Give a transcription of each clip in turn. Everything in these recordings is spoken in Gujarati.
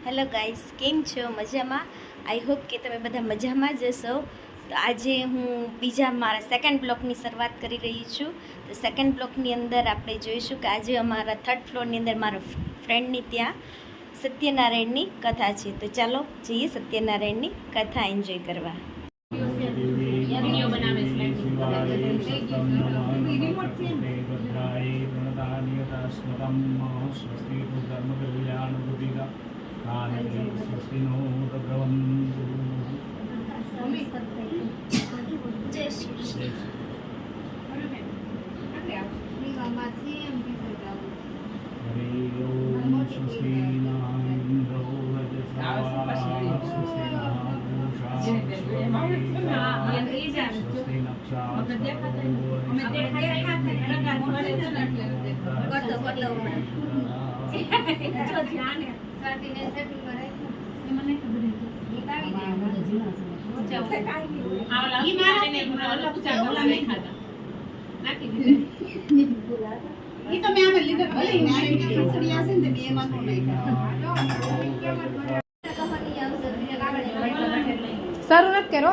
હેલો ગાઈસ, કેમ છો? મજામાં? આઈ હોપ કે તમે બધા મજામાં જ હશો. તો આજે હું મારા સેકન્ડ બ્લોકની શરૂઆત કરી રહી છું. તો સેકન્ડ બ્લોકની અંદર આપણે જોઈશું કે આજે અમારા થર્ડ ફ્લોરની અંદર મારા ફ્રેન્ડની ત્યાં સત્યનારાયણની કથા છે. તો ચાલો જઈએ સત્યનારાયણની કથા એન્જોય કરવા. સારું નથી કરો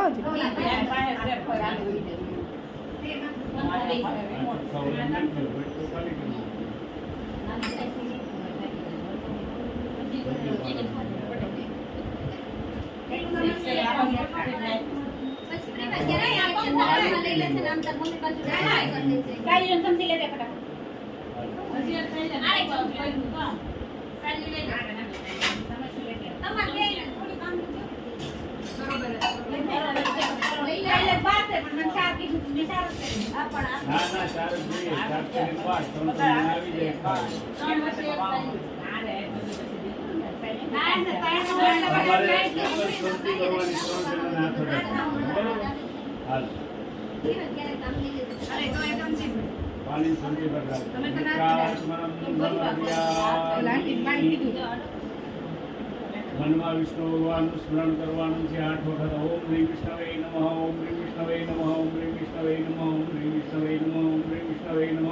મનમાં વિષ્ણુ ભગવાનનું સ્મરણ કરવાનું છે 8 વખત. ઓમ શ્રી વિષ્ણવે નમઃ, ઓમ શ્રી વિષ્ણવે નમઃ, ઓમ શ્રી વિષ્ણવે નમઃ, ઓમ શ્રી વિષ્ણવે નમઃ, ઓમ શ્રી વિષ્ણવે નમઃ,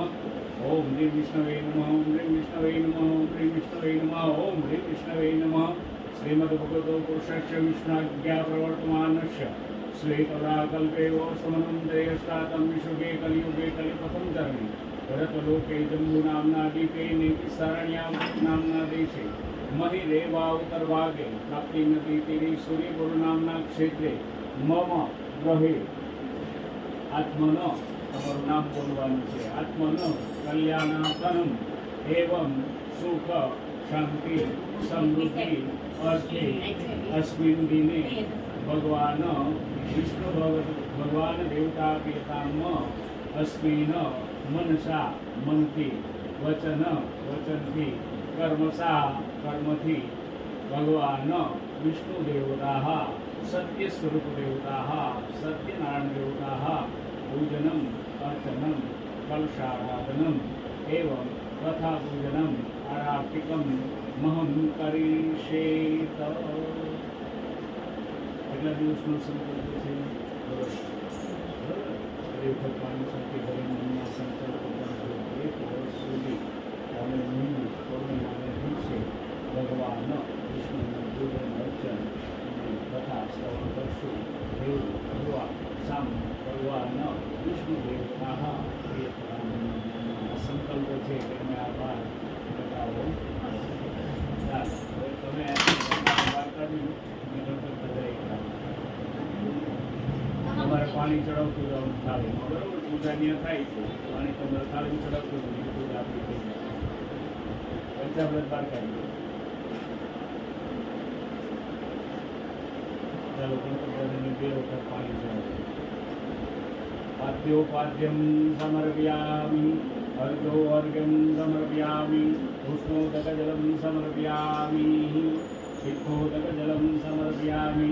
ઓમ શ્રી વિષ્ણવે નમઃ, ઓમ શ્રી વિષ્ણવે નમઃ, ઓમ શ્રી વિષ્ણવે નમઃ, ઓમ શ્રી વિષ્ણવે નમઃ. શ્રીમદ ભગવતો પુરુષસ્ય વિષ્ણુજ્ઞા પ્રવર્તમાનસ્ય શ્વેતવરાકલ્પે સમનંતયષ્ટાતમ વિશુગે કલિયુગે કલિપથમ ધર્મે ભરતલોકે જંબુ નામના દીપે નિસારણ્યામ નામના દેશે મહિરેવા ઉત્તરભાગે પ્રાપ્તિ નદી તીરે સૂર્યગુરુ નામના ક્ષેત્રે મમ ગ્રહે આત્મન, તમારું નામ બોલવાનું છે. આત્મન કલ્યાણતનમ એવં સુખ શાંતિ સમૃદ્ધિ અર્થે અસ્મિન દિને ભગવાન વિષ્ણુ ભગવાન દેવતા પિતામ અસ્મિન મનસા મનથી વચનથી કર્મસા કર્મથી ભગવાન વિષ્ણુ દેવતા સત્ય સ્વરૂપ દેવતા સત્યનારાયણ દેવતા પૂજનમ અર્ચનમ કલશારાધનમ એવં તથા પૂજનમ આરાર્તિકમ મહં કરીશેત. એટલા દિવસનો સંકલ્પ છે. પાણી શક્તિ ભરી મનમાં સંકલ્પ કરજો. 1 વર્ષ સુધી અમે પૂર્ણિમાને દિવસે ભગવાન વિષ્ણુનું પૂજન અર્ચન તથા શ્રવણ કરશું. દેવ ભગવાન સામ ભગવાન વિષ્ણુ દેવતા સંકલ્પ છે કે અમે આ બાર બતાવો. તમે તમારે પાણી ચડાવતું જવાનું થાળીમાં, બરોબર? પૂજા ત્યાં થાય છે, પાણી તમારે થાળીમાં ચડાવતું જવાનું, પૂજા આપણી થઈ જાય. પંચામૃત બહાર કાઢી દો. ચાલો ગણપતિને 2 વખત પાણી ચડાવો. પાદ્યોપાદ્યમ સમર્પયામિ, અર્ઘ્યો અર્ઘ્યમ સમર્પયામિ, ઉષ્ણોદકજલમ સમર્પયામિ, સિદ્ધોદકજલમ સમર્પયામિ,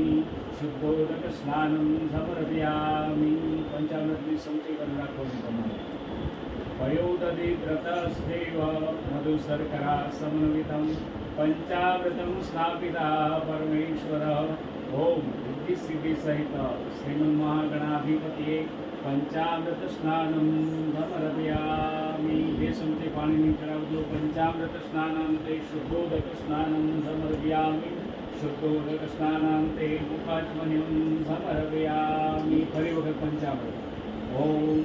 શુદ્ધોદક સ્નાનમ સમર્પયામિ. પંચામૃતની સંમતિ કરી રાખવાની તમારે. વયોદધિ વ્રતસ્દેવ મધુસર્કરા સમન્વિતમ પંચામૃતમ સ્થાપિતા પરમેશ્વર. ઓમ સિદ્ધિ સહિત શ્રીમન્મહાગણાધિપતિએ પંચામૃત સ્નાનમ સમર્પયામિ. બે ચમચી પાણીની ચડાવજો. પંચામૃત સ્નાનાંતે શુદ્ધોદક સ્નાનમ સમર્પયામિ. શુદ્ધોદક સ્નાનાંતે મુખાચમન્યમ સમર્પયામિ. ફરી વખત પંચામૃત. ઓમ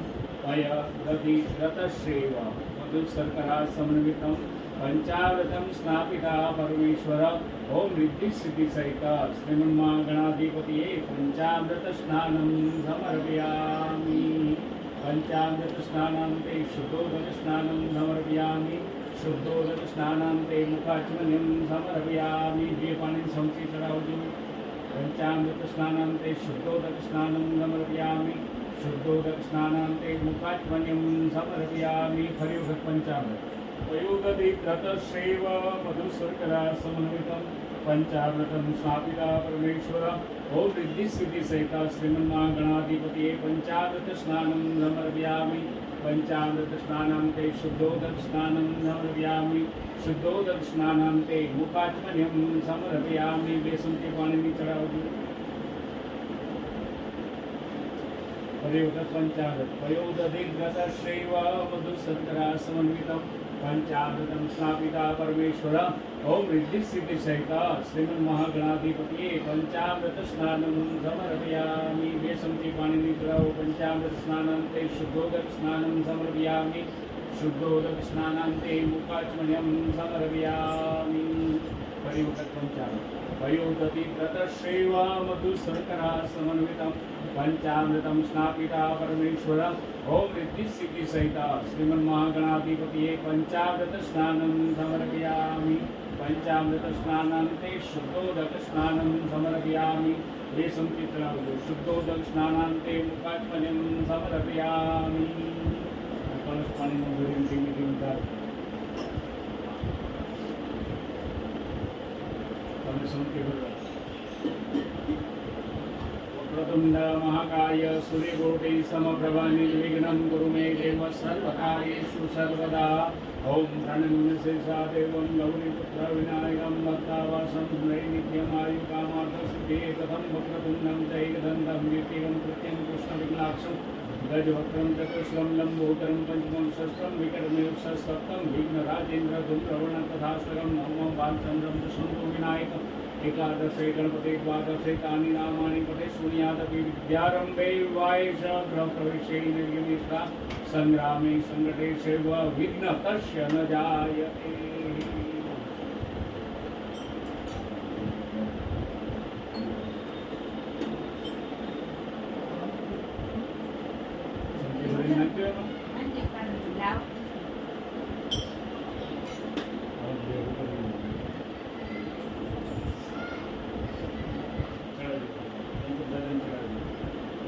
અય દધિ રતશ્રેવ મધુ શર્કરા સમન્વિતમ પંચામૃતમ સ્નાપિતા પરમેશ્વર ઓમ રિદ્ધિ સિદ્ધિ સહિત શ્રીમન્મા ગણાધિપતિએ પંચામૃત સ્નાનમ સમર્પયામિ. પંચામૃત સ્નાનાંતે શુદ્ધોદક સ્નાનમ સમર્પયામિ. શુદ્ધોદક સ્નાનાંતે મુખાચમન્યમ સમર્પયામિ. બે પાણી સમચી ચડાવજો. પંચામૃત સ્નાનાંતે શુદ્ધોદક સ્નાનમ સમર્પયામિ. શુદ્ધોદક સ્નાનાંતે મુખાચમન્યમ સમર્પયામિ. ફરી વખત પંચામૃત. વયોદધિક્રતશ્રેવ મધુશર્કરા સમન્વિતમ પંચામૃતમ સ્થાપિતા પરમેશ્વર ઓમ રિદ્ધિ સિદ્ધિ સહિત શ્રીમન્મા ગણાધિપતિએ પંચામૃત સ્નાનમ સમર્પયામિ. પંચામૃત સ્નાનાંતે શુદ્ધોદક સ્નાનમ સમર્પયામિ. શુદ્ધોદક સ્નાનાંતે મુખાચમન્યમ સમર્પયામિ. બે ચમચી પાણીની ચડાવજો. ફરી વખત પંચામૃત. વયોદધિક્રતશ્રેવ મધુશર્કરા સમન્વિતમ પંચામૃતમ સ્થાપિતા પરમેશ્વર ઓમ રિદ્ધિ સિદ્ધિ સહિત શ્રીમન્ મહાગણાધિપતિએ પંચામૃત સ્નાનમ સમર્પયામિ. બે ચમચી પાણીની ચડાવો. પંચામૃત સ્નાનાંતે શુદ્ધોદક સ્નાનમ સમર્પયામિ. શુદ્ધોદક સ્નાનાંતે મુખાચમન્યમ સમર્પયામિ. ફરી વખત પંચામૃત. વયોદધિ વ્રતશ્રેવ મધુ શર્કરા સમન્વિતમ પંચામૃતમ સ્નાપિતા પરમેશ્વર ઓમ રિદ્ધિ સિદ્ધિ સહિત શ્રીમન્ મહાગણાધિપતિએ પંચામૃત સ્નાનમ સમર્પયામિ. પંચામૃત સ્નાનાંતે શુદ્ધોદક સ્નાનમ સમર્પયામિ. બે ચમચી ચડાવજો. શુદ્ધોદક સ્નાનાંતે મુખાચમન્યમ સમર્પયામિ. કળશ પાણીમાં ભરીને ધીમે ધીમે ધારો. તમે સમજી ભરવા. વક્રતુંડ મહાકાય સૂર્યકોટિ સમપ્રભા નિર્વિઘ્नं કુરુ મે દેવ સર્વકાર્યેષુ સર્વદા. ઓમ પ્रणम्य शेषा देवं गौरीपुत्र विनायकं भक्तावासं नैनित्यमायु कामार्थसिद्धे कथं वक्रतुण्डं चैकदन्तं द्वितीयं कृत्यं कृष्णविघ्नाक्षं गजवक्त्रं चतुष्कं लम्बोदरं पञ्चमं षष्ठं विकटमेव सप्तं विघ्नराजेन्द्र धूम्रवर्णं तथाष्टकं नवमं बालचन्द्रं दशमं विनायकम् एकादशे गणपते द्वादशे तानि नामानि पठे शून्यादपि विद्यारम्भे वायेश गृहप्रवेशे निर्गमिष्ठा संग्रामे संकटे शैव विघ्न तस्य न जायते.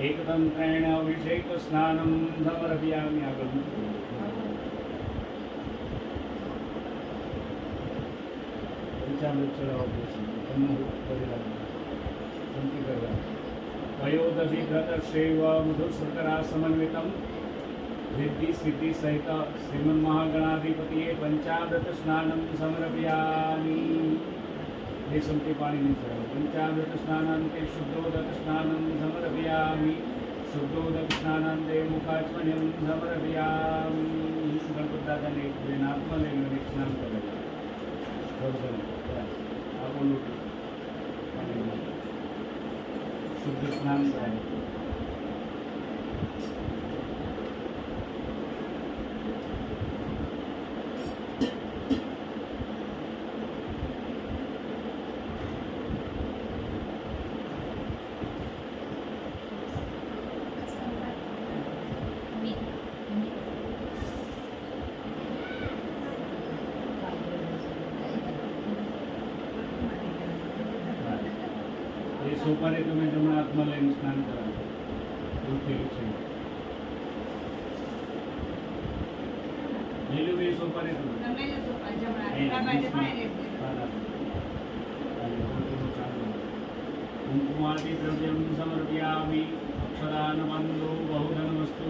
એકતંત્રેણ અભિષેક સ્નાનમ સમર્પયામિ. આગળ પંચામૃત ચડાવો. વયોદધિવ્રતશ્રેવ મધુશર્કરા સમન્વિતમ રિદ્ધિ સિદ્ધિ સહિત શ્રીમન્ મહાગણાધિપતિએ પંચામૃત સ્નાનમ સમર્પયામિ. બે ચમચી પાણીની ચડાવો. પંચામૃત સ્નાનાંતે શુદ્ધોદક સ્નાનમ સમર્પયામિ. શુદ્ધોદક સ્નાનાંતે મુખાચમન્યમ સમર્પયામિ. ગણપત દાદાને એક બેન હાથમાં લઈને એક સ્નાન કરે. શુદ્ધ સ્નાન કરાય. સોપારી તમે જમણા હાથમાં લઈને સ્નાન કરાવો. એવું થયેલું છે. લીલું બી સોપારી તમે કુંકુમાદિ દ્રવ્યમ સમર્પયામિ. અક્ષરાન બંધો બહુધન વસ્તુ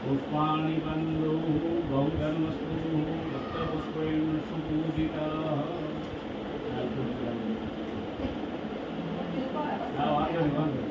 પુષ્પાણિ બંધો બહુધન વસ્તુ ભક્તપુષ્પેણ સુપૂજિત. હા વાંધો નહીં વાંધો.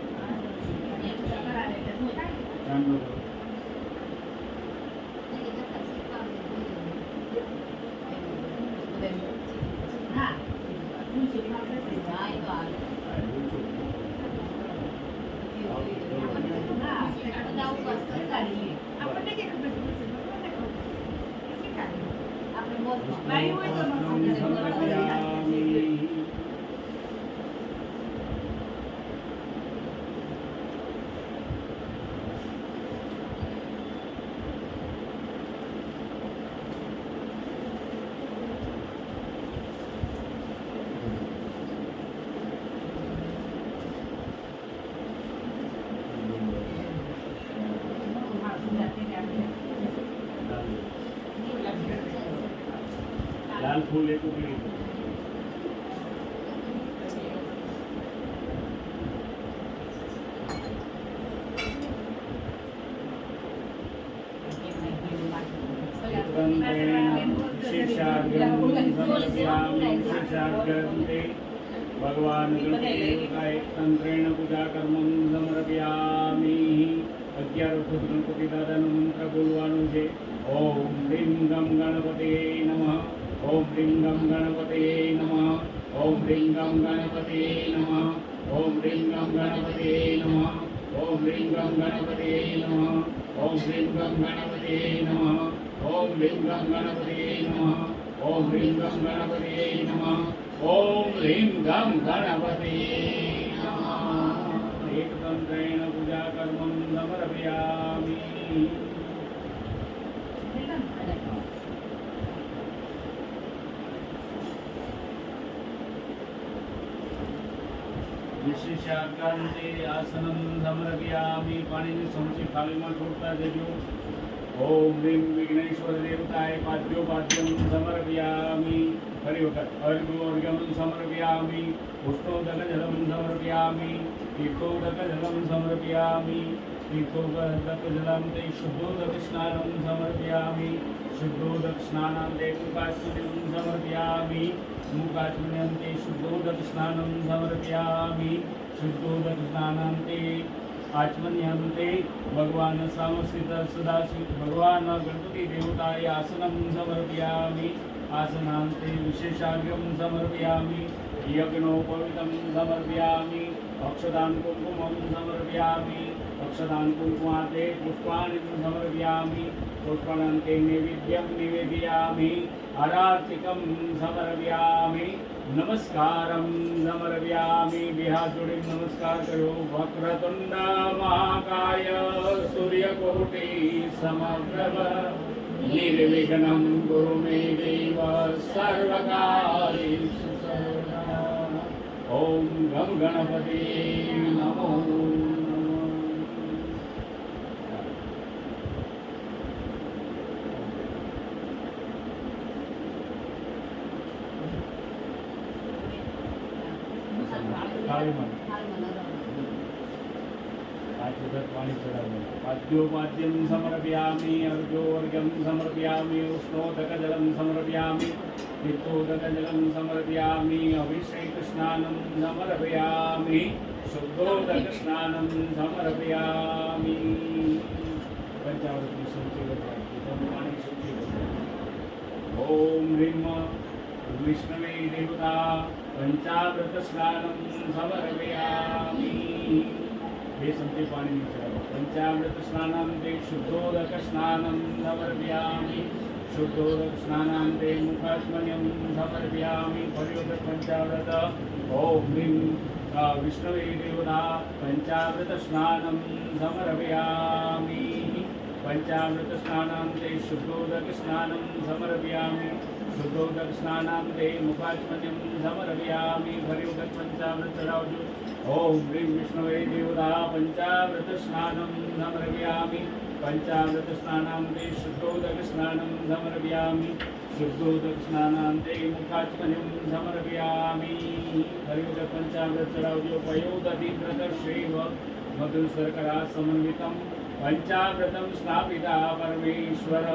લાલ ફૂલ એક ઉકળી ભગવાન તંત્રેણ પૂજા કર્મ સમર્પયામિ 11 વખત ગણપતિ દાદાનો મંત્ર બોલવાનું છે. ઓમ હ્રીમ ગમ ગણપતયે નમઃ. ઓમ હ્રીમ ગમ ગણપતયે નમઃ. ઓમ હ્રીમ ગમ ગણપતયે નમઃ. ઓમ હ્રીમ ગમ ગણપતયે નમઃ. ઓમ હ્રીમ ગમ ગણપતયે નમઃ. ઓમ હ્રીમ ગમ ગણપતયે નમઃ. ઓમ હ્રીમ ગમ ગણપતયે નમઃ. ઓમ હ્રીમ ગમ ગણપતયે નમઃ. ઓમ હ્રીમ ગમ ગણપતયે નમઃ. એકતંત્રેણ પૂજા કર્મં સમર્પયામિ. વિશેષાકાંતે આસનં સમર્પયામિ. પાણીની સમસી થાળીમાં છોડતા જજો. ઓમ હ્રીમ વિઘ્નેશ્વર દેવતાય પાદ્યોપાદ્યમ સમર્પયામિ. ફરી વખત અર્ઘ્યોર્ઘ્યમ સમર્પયામિ. પુષ્પોદકજલમ સમર્પયામિ. તીર્થોદકજલમ સમર્પયામિ. તીર્થોદકજલમ તે શુદ્ધોદક સ્નાનમ સમર્પયામિ. શુદ્ધોદક સ્નાનં તે મુખાચમનમ સમર્પયામિ. મુખાચમનં તે શુદ્ધોદક સ્નાનમ સમર્પયામિ. શુદ્ધોદક સ્નાનં તે આચમન્યંતે ભગવાન સામસ્થિત સદાશિવ ભગવાન ગણપતિ દેવતાય આસનમ સમર્પયામિ. આસનાંતે વિશેષાર્ઘ્યમ સમર્પયામિ. યજ્ઞોપવિતમ સમર્પયામિ. અક્ષદાન કુંકુમમ સમર્પયામિ. અક્ષદાન કુંકુમાતે પુષ્પાણિ સમર્પયામિ. પુષ્પાણંતે નૈવેદ્યમ નિવેદયામિ. આરાર્તિકમ સમર્પયામિ. નમસ્કારમ સમર્પયામિ. બે હાથ જોડીને નમસ્કાર કર્યો. વક્રતુંડ મહાકાય સૂર્યકોટિ સમપ્રભ નિર્વિઘ્નમ ગુરુ મે દેવ સર્વકાર્યેષુ સર્વદા. ઓમ ગમ ગણપતિ નમો. પાણી ચડાવવાનું. પાદ્યોપાદ્યમ સમર્પયામિ. અર્ઘ્યોર્ઘ્યમ સમર્પયામિ. ઉષ્ણોદકજલમ સમર્પયામિ. તીર્થોદકજલમ સમર્પયામિ. અભિષેક સ્નાનમ સમર્પયામિ. શુદ્ધોદક સ્નાનમ સમર્પયામિ. પંચાવૃત્તિ શુદ્ધિ પાણી શુદ્ધિ. ઓમ હ્રીમ વિષ્ણવે દેવતા પંચામૃત સ્નાનમ સમર્પયામિ. બે સંતે પાણી નીચે. પંચામૃત સ્નાનમ તે શુદ્ધોદક સ્નાનમ સમર્પયામિ. શુદ્ધોદક સ્નાનમ તે મુખાચમન્યમ સમર્પયામિ. ફરી વખત પંચામૃત. ઓમ હ્રીમ વિષ્ણવે દેવતા પંચામૃત સ્નાનમ સમર્પયામિ. પંચામૃત સ્નાનમ તે શુદ્ધોદક સ્નાનમ સમર્પયામિ. શુદ્ધોદક સ્નાનમ તે મુખાચમન્યમ સમર્પયામિ. ફરી વખત પંચામૃત ચડાવજો. ઓમ હ્રીમ વિષ્ણવે દેવતા પંચામૃત સ્નાનમ સમર્પયામિ. પંચામૃત સ્નાનમ તે શુદ્ધોદક સ્નાનમ સમર્પયામિ. શુદ્ધોદક સ્નાનમ તે મુખાચમન્યમ સમર્પયામિ. ફરી વખત પંચામૃત ચડાવજો. પયોદધિ વ્રતશ્રેવ મધુ શર્કરા સમન્વિતમ પંચામૃતમ સ્થાપિતા પરમેશ્વર.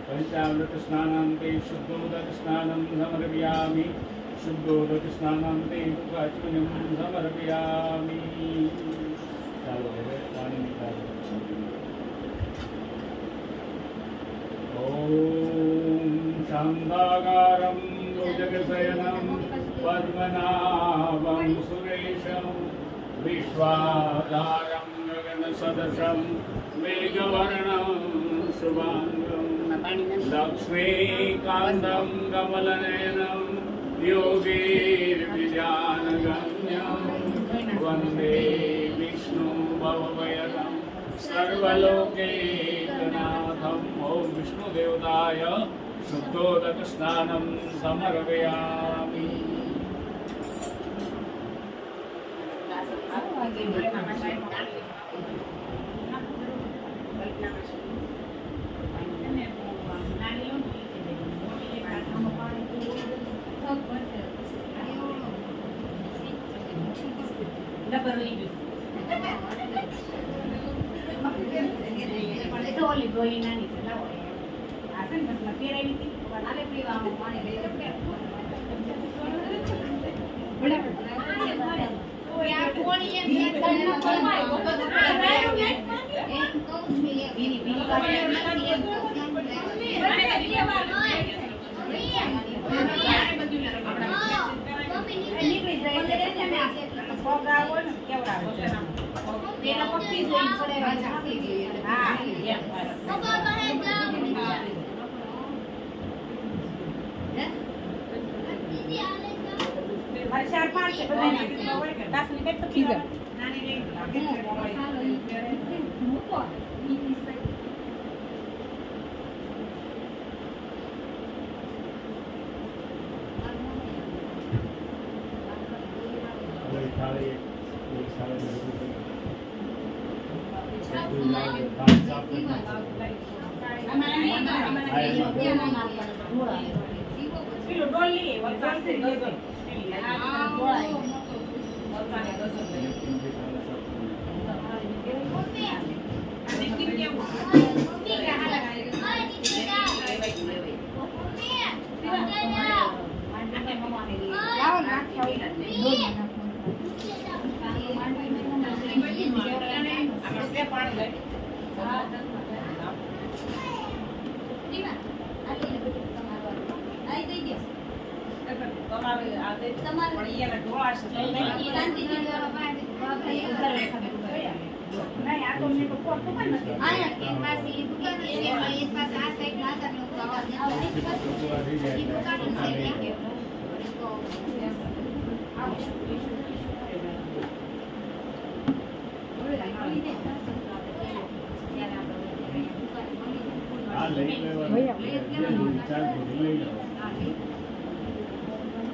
પંચામૃત સ્નાનમ તે શુદ્ધોદક સ્નાનમ સમર્પયામિ. શુદ્ધોદક સ્નાનમ તે મુખાચમન્યમ સમર્પયામિ. ચાલો હવે પાણી નીકાળો. ઓમ શાંતાકારમ ભુજગશયનમ पद्मनाभं सुरेशं विश्वाधारं गगनसदृशं मेघवर्णं शुभाङ्गं लक्ष्मीकान्तं कमलनयनं योगीर्विद्यानगम्यं वन्दे विष्णुं भवभयदं सर्वलोकैकनाथम्। ॐ विष्णुदेवताय शुद्धोदकस्नानं समर्पयामि।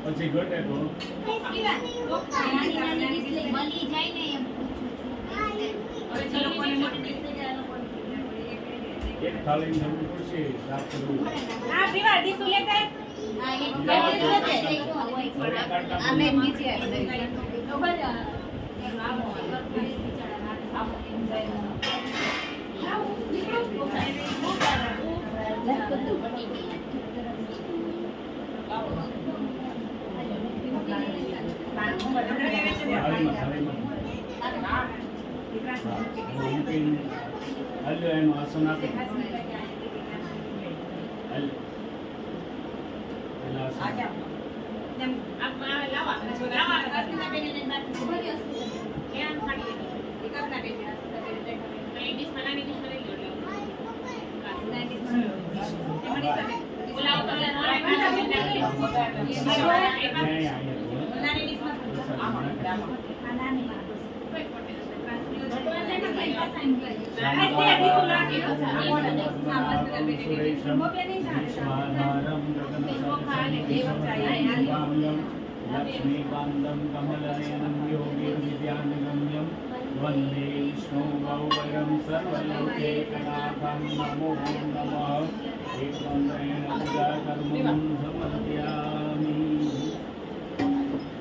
પછી ઘટે તો એક થાળી જરૂર પડશે સાફ કરવું. હલ્લો એનું આસન આપે लक्ष्मीकान्तं कमलनयनं योगीर्विद्यानगम्यं वन्दे विष्णुं भवभयं सर्वलोकैकनाथं। नमो नमः। एकमन्त्रेण पूजाकर्मं समर्पयामि।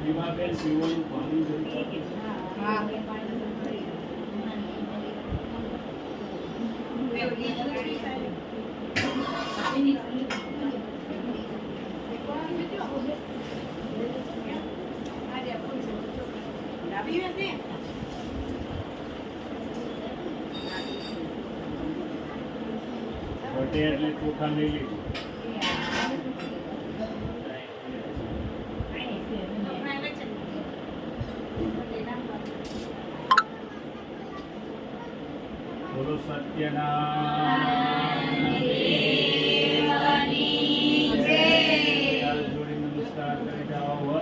विभागे शिवं पाणी ઘટે એટલે ચોખા લઈ લીધું. બોલો સત્યનારાયણ હાથ જોડી નમસ્કાર કરી જાઓ.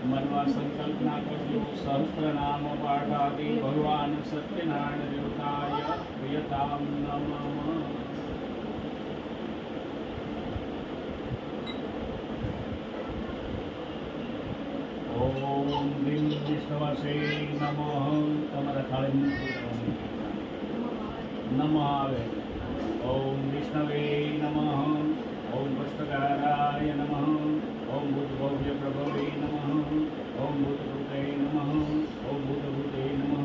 મનમાં સંકલ્પના કરજો. સહસ્ત્ર નામ પાઠાદી ભગવાન સત્યનારાયણ દેવતાય પ્રિયતામ નમઃ. ઓમ લીમ વિષ્ણવસે નમઃ. તમારા થાળી નમઃ આવે. ઓમ વિષ્ણવે નમઃ. ઓમ પુષ્પકારાય નમઃ. ઓમ ભૂતભવ્ય પ્રભવે નમઃ. ઓમ ભૂતભૂતે નમઃ. ઓમ ભૂતભૂતે નમઃ.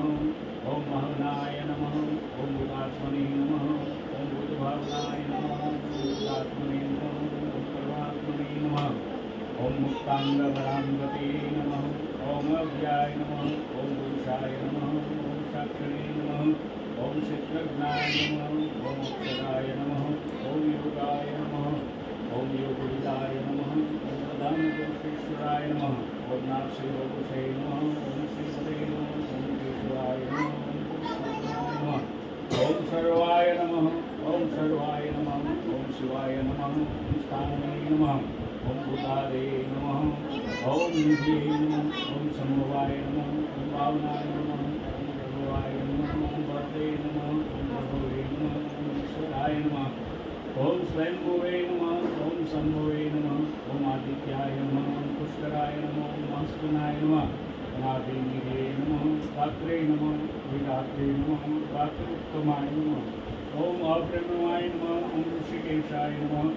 ઓમ મહાનાય નમઃ. ઓમ ભૂતાત્મને નમઃ. ઓમ ભૂતભાવનાય નમઃ. ઓમ ભૂતાત્મને નમઃ. ઓમ પરમાત્મને નમઃ. ઓમ મુક્તાંગવરાંગતે નમઃ. ઓમ અવ્યાય નમઃ. ઓમ પુરુષાય નમઃ. ઓમ સાક્ષિણે નમઃ. ઓમ ક્ષેત્રજ્ઞાય નમઃ. ઓમ અક્ષરાય નમઃ. ઓમ યોગાય નમઃ. ઓમ યોગવિદાય નમઃ. ઓમ પ્રધાનપુરુષેશ્વરાય નમઃ. ઓમ નારસિંહપુરુષે નમઃ. ઓમ શ્રીપદે નમઃ. ઓમ કેશવાય નમઃ. ઓમ સર્વાય નમઃ. ઓમ સર્વાય નમઃ. ઓમ શિવાય નમઃ. ઓમ સ્થાનમે નમઃ. ઓમ ભૂતાદે નમઃ. ઓમ નિધિ નમઃ. ઓમ સંભવાય નમઃ. ઓમ ભાવનાય નમઃ. ઓમ પ્રભવાય નમઃ. ઓમ ભરતે નમઃ. ઓમ પ્રભવે નમઃ. ઓમ ઈશ્વરાય નમઃ. ઓમ સ્વયંભુવે નમઃ. ઓમ શંભુવે નમઃ. ઓમ આદિત્યાય નમઃ. ઓમ પુષ્કરાય નમઃ. ઓમ મસ્તુનાય નમઃ. અનાદિનિધે નમઃ. દાત્રે નમઃ. વિદાત્રે નમઃ. દાતૃત્તમાય નમઃ. ઓમ અપ્રમેયાય નમઃ. ઓમ ઋષિકેશાય નમઃ.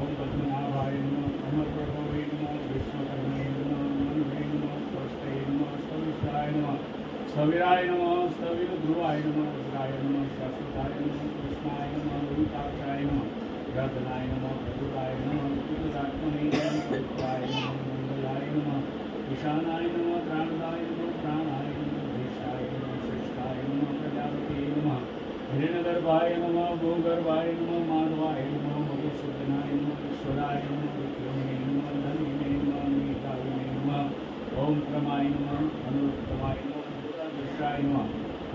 ઓમ પદ્મનાભાય નમઃ. અમરપ્રભવે નમઃ. વિશ્વકર્મે નમઃ. મનવે નમઃ. સ્વસ્તે નમઃ. સ્તવિષ્ઠાય નમઃ. સ્થવિરાય નમઃ. સ્થવિરધ્રુવાય નમઃ. રુદ્રાય નમઃ. શાશ્વતાય નમઃ. કૃષ્ણાય નમઃ. રૂતાક્ષાય નમઃ. રત્નાય નમઃ. પ્રભુરાય નમઃ. વિદુરાત્મને નમઃ. પવિત્રાય નમઃ. મંગલાય નમઃ. ઈશાનાય નમઃ. પ્રાણદાય નમઃ. પ્રાણાય નમઃ. દેશાય નમઃ. શ્રેષ્ઠાય નમઃ. પ્રજાપતે નમઃ. હિરણ્યગર્ભાય નમઃ. ભૂગર્ભાય નમઃ. માધવાય નમઃ. મધુસૂદનાય નમઃ. ઈશ્વરાય નમઃ. વિક્રમે નમઃ. ધન્યને નમઃ. મેધાવિને નમઃ. ઓમ પ્રમાય નમઃ. અનુત્તમાય નમઃ. દુરાદૃશાય નમઃ.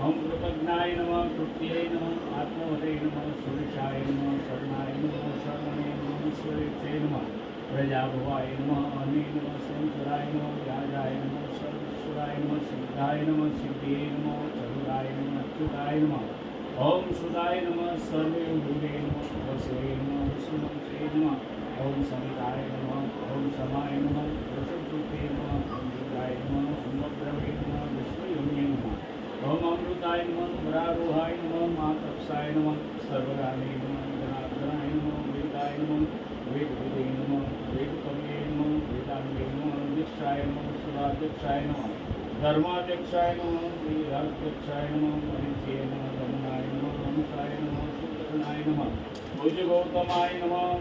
ઓમ કૃતજ્ઞાય નમઃ. કૃત્યે નમઃ. આત્મવતે નમઃ. સુરેશાય નમઃ. શરણાય નમઃ. શરણે નમઃ. સ્વરેક્ષે નમઃ. પ્રજાભવાય નમઃ. અને નમઃ. સંસરાય નમઃ. વ્યાજાય નમઃ. સર્વેશ્વરાય નમઃ. સિદ્ધાય નમઃ. સિદ્ધિએ નમઃ. ચતુરાય નમઃ. અચ્યુતાય નમઃ. ઓમ સુદાય નમઃ. સર્વે ભૂલે નમઃ. વસવે નમઃ. વિષ્ણુવંશે નમઃ. ઓમ સમિતાય નમઃ. ઓમ સમાય નમઃ. વૃષભૃતે નમઃ. ઓમ રુદ્રાય નમઃ. સમગ્રવે નમઃ. વિશ્વયોન્યે નમઃ. ઓમ અમૃતાય નમઃ. વરારોહાય નમઃ. માતપ્સાય નમઃ. સર્વગાને નમઃ. જનાર્દનાય નમઃ. વેદાય નમઃ. વેદવિદે નમઃ. વેદકવ્યે નમઃ. વેદાંગે નમઃ. દીક્ષાય નમઃ. સુરાધ્યક્ષાય નમઃ. ધર્માધ્યક્ષાય નમઃ. વીરાધ્યક્ષાય નમઃ. મરીચિએ નમઃ. ધમનાય નમઃ. હંસાય નમઃ. શુક્રનાય નમઃ. ભુજ ગૌતમાય નમઃ.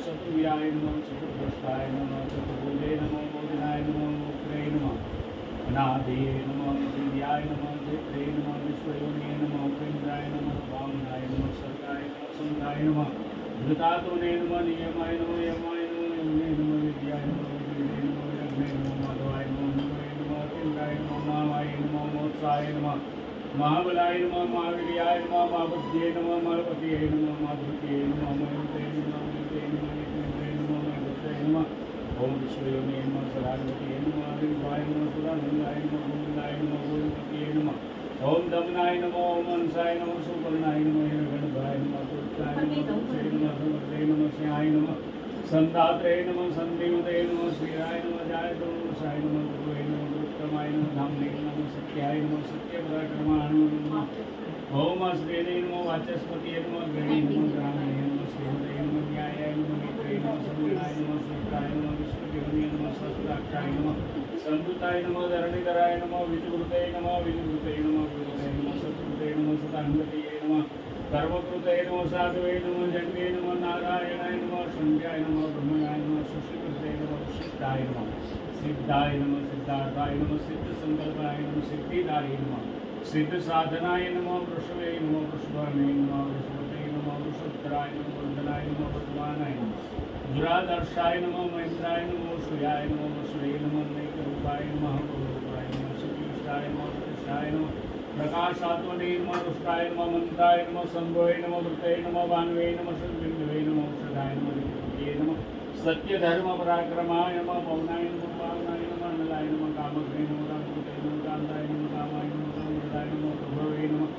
શત્રુવ્યાય નમઃ. ચતુર્ભ્રષ્ટાય નમઃ. ચતુર્ભુજે નમઃ. ભોજનાય નમઃ. મુક્ત્રે નમઃ. અનાદિએ નમઃ. દિવ્યાય નમઃ. ચૈત્રે નમઃ. વિશ્વયોનિએ નમઃ. ઉપેન્દ્રાય નમઃ. વામનાય નમઃ. સર્ગાય નમઃ. સંધાય નમઃ. ધૃતાતુને નમઃ. નિયમાય નમઃ. યમાય નમઃ. યમને નમઃ. વિદ્યાય નમઃ. વિદ્યે નમઃ. યજ્ઞે નમઃ. માધવાય નમઃ. મનુએ નમઃ. અતિન્દ્રાય નમઃ. મહામાય નમઃ. મોત્સાય નમઃ. મહાબલાય નમઃ. મહાવીર્યાય નમઃ. મહાબુદ્ધ્યે નમઃ. મહાપતિએ નમઃ. મહાધૃત્યે નમઃ. મયુતે નમઃ. મયુતે નમઃ. નિત્યેન્દ્રે નમઃ. મયુતે નમઃ. ઓમ વિશ્વયોનિએ નમઃ. સદાનવતીએ નમઃ. હરિભાય નમઃ. સુરાનંદાય નમઃ. ગોવિંદાય નમઃ. ગોવિંદપતિએ નમઃ. ઓમ દમનાય નમઃ. ઓમ હંસાય નમઃ. સુપર્ણાય નમઃ. હિરણ્યગર્ભાય નમઃ. પુરુષાય નમઃ. પુરુષે નમઃ. સમર્થે નમઃ. સ્નેહાય નમઃ. સંદાત્રે નમઃ. સંધિમતે નમઃ. શ્રીરાય નમઃ. જાયતોષાય નમઃ. ગુરુવે નમઃ. ગુરુત્તમાય નમઃ. ધામને નમઃ. સત્યાય નમઃ. સત્યપરાક્રમાણો નમઃ. ઓમ શ્રેણે નમઃ. વાચસ્પતિએ નમઃ. ગણે નમઃ. ગ્રામને નમઃ. શ્રીમતે નમઃ. ન્યાયાય નમઃ. મિત્રે નમઃ. સંગણાય નમઃ. સૂત્રાય નમઃ. વિશ્વદેવને નમઃ. સહસ્રાક્ષાય નમઃ. સંભૂતાય નમઃ. ધરણીધરાય નમઃ. વિજુવૃતે નમઃ. વિજુવૃતે નમઃ. વિજુવૃતે નમઃ. સત્કૃતે નમઃ. સદાંગતિએ નમઃ. કર્મકૃતે નમઃ. સાધવે નમઃ. જન્મે નમઃ. નારાયણાય નમઃ. સંધ્યાય નમઃ. બ્રહ્મણાય નમઃ. સુશ્રીકૃતે નમઃ. વિશિષ્ટાય નમઃ. સિદ્ધાય નમઃ. સિદ્ધાર્થાય નમઃ. સિદ્ધ સંકલ્પાય નમઃ. સિદ્ધિદાય નમઃ. સિદ્ધ સાધનાય નમઃ. વૃષવે નમઃ. વૃષભાને નમઃ. વૃષભતે નમઃ. વૃષોત્તરાય નમઃ. વર્ધનાય નમઃ. વર્ધમાનાય નમઃ. દુરાદર્શાય નમઃ. મહેન્દ્રાય નમઃ. શ્રેયાય નમઃ. વસવે નમઃ. નૈકરૂપાય નમઃ. ગૌરૂપાય નમઃ. સુપીષ્ટાય નમઃ. પ્રતિષ્ઠાય નમઃ. प्रकाशात्मने नमः रुष्टाय नमः मंत्राय नमः शंभवे नमः वृत्तये नमः भानुवे नमः सद्विष्णवे नमः औषधाय नमः विष्णुपतये नमः सत्यधर्म पराक्रमाय नमः पवनाय नमः पावनाय नमः नलाय नमः कामग्ने नमः कामकृते नमः कान्ताय नमः कामाय नमः कामवृताय नमः प्रभवे नमः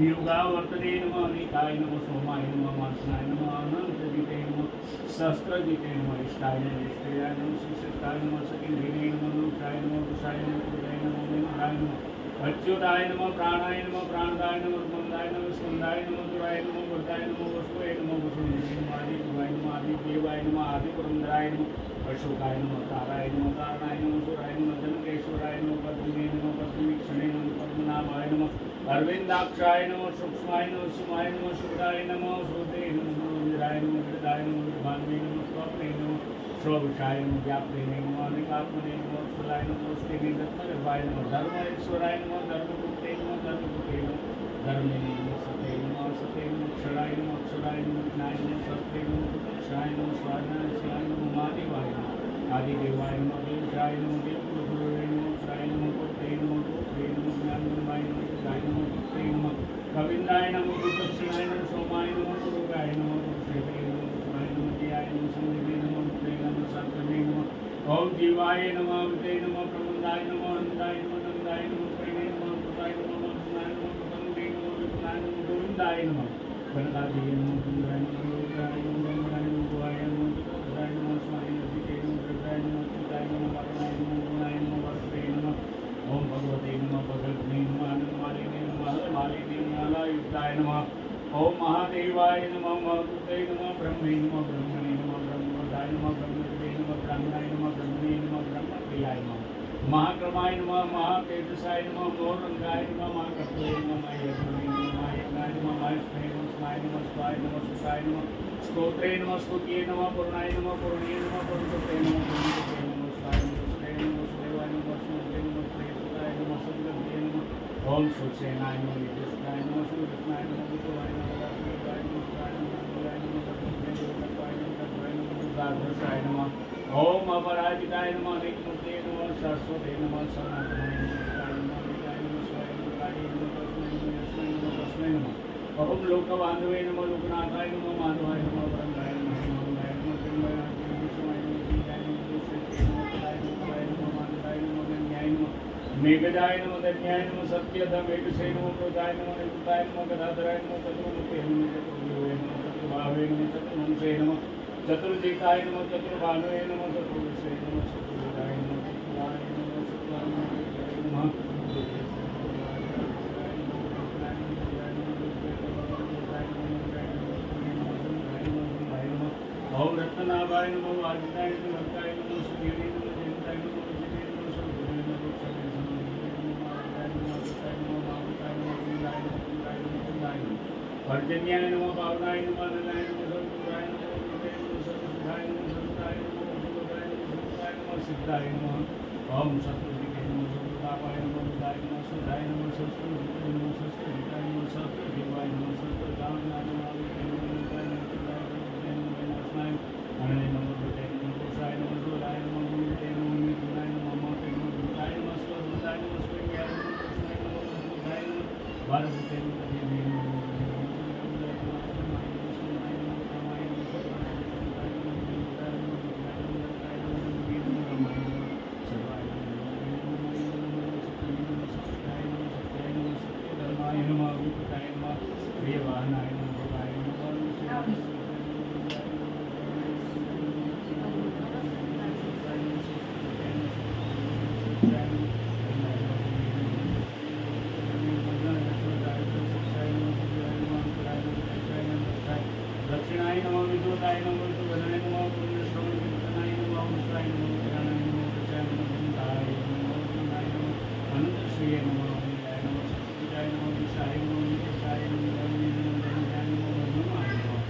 युगावर्तने नमः अनिताय नमः सोमाय नमः मासनाय नमः अनन्तजिते नमः शस्त्रजिते नमः इष्टाय नमः इष्टेयाय नमः शिष्टाय नमः सकिन्धिने नमः नूषाय नमः कुशाय नमः कृताय नमः मेन्द्राय नमः अच्युताय नमः प्राणाय नमः प्राणदाय नमः स्कंदाय नमः स्कंदाय नमः दुराय नमः वरदाय नमः वसुवे नमः वसुदेवाय नमः आदिदेवाय नमः आदिदेवाय नमः आदिपुरंदराय नमः अशोकाय नमः ताराय नमः तारणाय नमः सुराय नमः जनकेश्वराय नमः पद्मिने नमः पद्मवीक्षणे नमः पद्मनाभाय नमः अरविंदाक्षाय नमः सूक्ष्माय नमः सुमाय नमः शुद्धाय नमः श्रुते नमः विराय नमः विदाय नमः विभान्वे नमः स्वप्ने नमः स्रवशाय नमः व्याप्ते नमः अनिकात्मने नमः फलाय नमः स्थिने दत्तगर्भाय नमः धर्मेश्वराय नमः धर्मगुप्ते नमः धर्मगुप्ते नमः धर्मे नमः सते नमः सते नमः अक्षराय नमः अक्षराय नमः ज्ञाय नमः शस्त्रे नमः प्रत्यक्षाय नमः स्वाध्याय शिवाय नमः महादेवाय नमः आदिदेवाय नमः देवशाय नमः देवगुरुवे नमः प्राय नमः पुत्रे नमः पुत्रे नमः ज्ञानमय नमः गाय नमः भक्ते नमः कविंदाय नमः गुरुदक्षिणाय नमः सोमाय नमः गुरुगाय नमः गुरुसेवे नमः गुरुगाय नमः जयाय नमः संविदे नमः मुक्ते नमः सत्तमे नमः ओम जीवाय नमः विदे नमः प्रबंधाय नमः नंदाय नमः नंदाय नमः प्रेणे नमः कृताय नमः मधुनाय नमः प्रबंधे नमः विपुलाय नमः गोविंदाय नमः गणदाय नमः गुरुगाय नमः गुरुगाय नमः गंगाय नमः गुहाय नमः गुरुगाय नमः स्वाय नमः विदे नमः कृताय नमः कृताय नमः वरणाय नमः गुणाय नमः वरदे नमः ओम भगवते नमः भगवते नमः आनंदमालिने नमः मालिने नमः युक्ताय नमः ओम महादेवाय नमः महाभूते नमः ब्रह्मे नमः ब्रह्मणे नमः ब्रह्मवदाय नमः ब्रह्मविदे नमः ब्राह्मणाय नमः ब्रह्मणे नमः ब्रह्मप्रियाय नमः महाक्रमाय नमः महातेजसाय नमः मोरंगाय नमः महाकर्तवे नमः यज्ञे नमः महायज्ञाय नमः महाष्णे नमः स्वाय नमः स्वाय नमः सुताय नमः स्तोत्रे नमः स्तुत्ये नमः पूर्णाय नमः पूर्णे नमः पूर्णकृते नमः पूर्णकृते नमः स्वाय नमः सुते नमः सुदेवाय नमः सुमते नमः श्रेयसुताय नमः सद्गते नमः ओम सुसेनाय नमः युधिष्ठाय नमः सुकृष्णाय नमः विष्णुवाय नमः वासुदेवाय नमः शिवाय नमः मंगलाय नमः सद्गुणे देवताय नमः तद्वाय नमः दुर्गाधर्षाय नमः ओम अपराजिताय नमः अनेकमूर्ते नमः शाश्वते नमः सनातनाय नमः शिवाय नमः विजयाय नमः शिवाय नमः काले नमः तस्मै नमः यस्मै नमः तस्मै नमः ओम लोकबांधवे नमः लोकनाथाय नमः माधवाय नमः वरंगाय नमः मंगलाय नमः चिन्मयाय नमः विष्णुवाय नमः विजयाय नमः दुष्टे नमः कलाय नमः कलाय नमः मानदाय नमः गण्याय नमः मेघदाय नमः धन्याय नमः सत्यधम एकसे नमः प्रोदाय नमः निरुताय नमः गदाधराय नमः चतुर्मुखे नमः चतुर्भुवे नमः चतुर्भावे नमः चतुर्मुखे नमः चतुर्जिताय नमः चतुर्भानुवे नमः चतुर्विषे नमः चतुर्विदाय नमः चतुर्वाय नमः चतुर्वाय नमः ओम रत्नाभाय नमः वाजिताय नमः भक्ताय नमः सुधीरे नमः जयंताय नमः विजय नमः शंभुवे नमः लोकसभे पर्जन्याय नमः पावनाय नमः नलाय नमः सर्वपुराय नमः विजय नमः सर्वसिद्धाय नमः सर्वदाय नमः भगवताय नमः सर्वदाय नमः सिद्धाय नमः ओम शत्रुजिते नमः शत्रुतापाय नमः बुधाय नमः सुधाय नमः शस्त्रजिते नमः शस्त्रजिताय नमः शस्त्रदेवाय नमः शस्त्रदानाय नमः विजय नमः नंदाय नमः सुधाय नमः विनाशनाय अनय नमः बुधे नमः पुरुषाय नमः जोराय नमः गुरुते नमः मिथुनाय नमः मोते नमः दुर्गाय नमः स्वरूपाय नमः स्वयंयाय नमः कृष्णाय नमः बुधाय नमः भारते नमः देवी नमः दक्षिणाय नमः विद्युताय नमः विद्युगणाय नमः पुण्यश्रवण कीर्तनाय नमः उत्साय नमः ज्ञानाय नमः प्रचाय नमः चिंताय नमः गुणाय नमः अनंतश्रिये नमः अनिलाय नमः सत्पुजाय नमः विशाय नमः निकेशाय नमः धर्मे नमः धनजाय नमः वर्धमाय नमः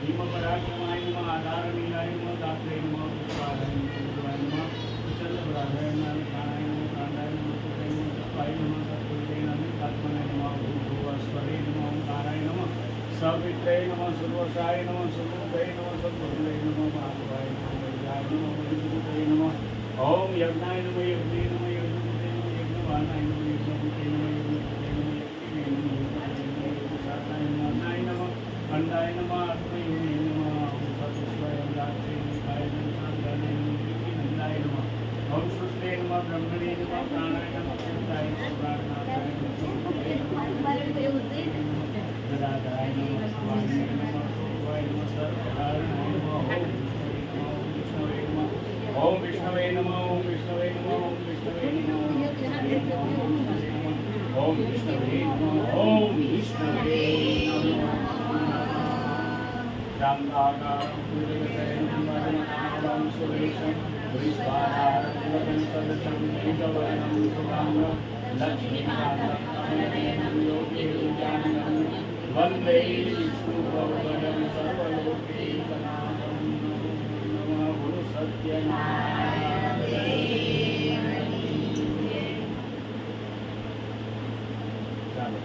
भीमपराक्रमाय नमः आधारनीलाय नमः दात्रे नमः पुष्पाय नमः गुरुवाय नमः चंद्रपराधाय नमः प्राणाय नमः प्राणाय नमः सुताय नमः सत्वाय नमः सत्पुरुषे नमः आत्मनाय नमः भूभुवस्वरे नमः ओंकाराय नमः सवित्रे नमः सर्वसाय नमः सर्वोदय नमः सद्गुरुवे नमः महादेवाय नमः वैद्याय नमः वैद्युते नमः ओम यज्ञाय नमः यज्ञे नमः यज्ञपते नमः यज्ञवानाय नमः यज्ञपते नमः यज्ञपते અંડાય નમઃ આત્મયુને નમઃ ઓમ સત્સ્વયં દાક્ષિણાય નંદાય નમઃ ઓમ સૃષ્ટે નમઃ બ્રહ્મણે નમઃ પ્રાણાય નમઃ ચિંતાય નમઃ પ્રાણનાથાય ગદાધાય નમઃ સ્વામિને નમઃ સોમવાય નમઃ સર્વકારણાય નમઃ ઓમ વિષ્ણવે નમઃ ઓમ વિષ્ણવે નમઃ ઓમ વિષ્ણવે નમઃ ઓમ વિષ્ણવે નમઃ ઓમ વિષ્ણવે નમઃ રામદાકારં પૂજયતે નમઃ સુરેશં વિશ્વાધારં સદસં નિજવરણં સુરામ લક્ષ્મીકાંતં યોગીર્જાનં વંદે વિષ્ણુભવદં સર્વલોકૈકનાથં નમઃ ગુરુ સત્યનારાયણ ચાલો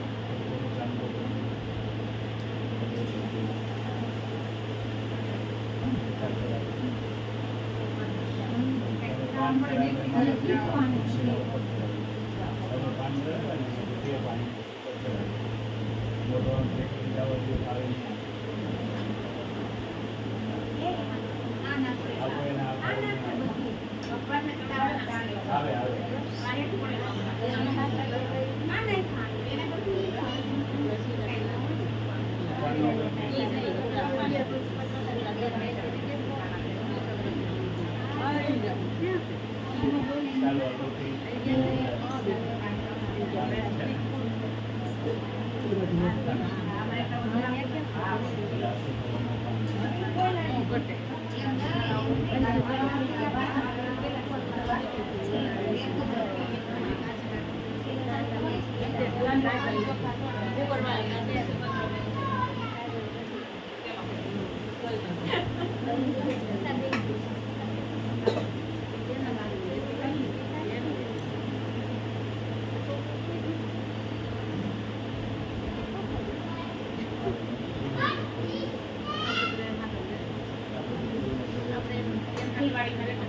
વાળી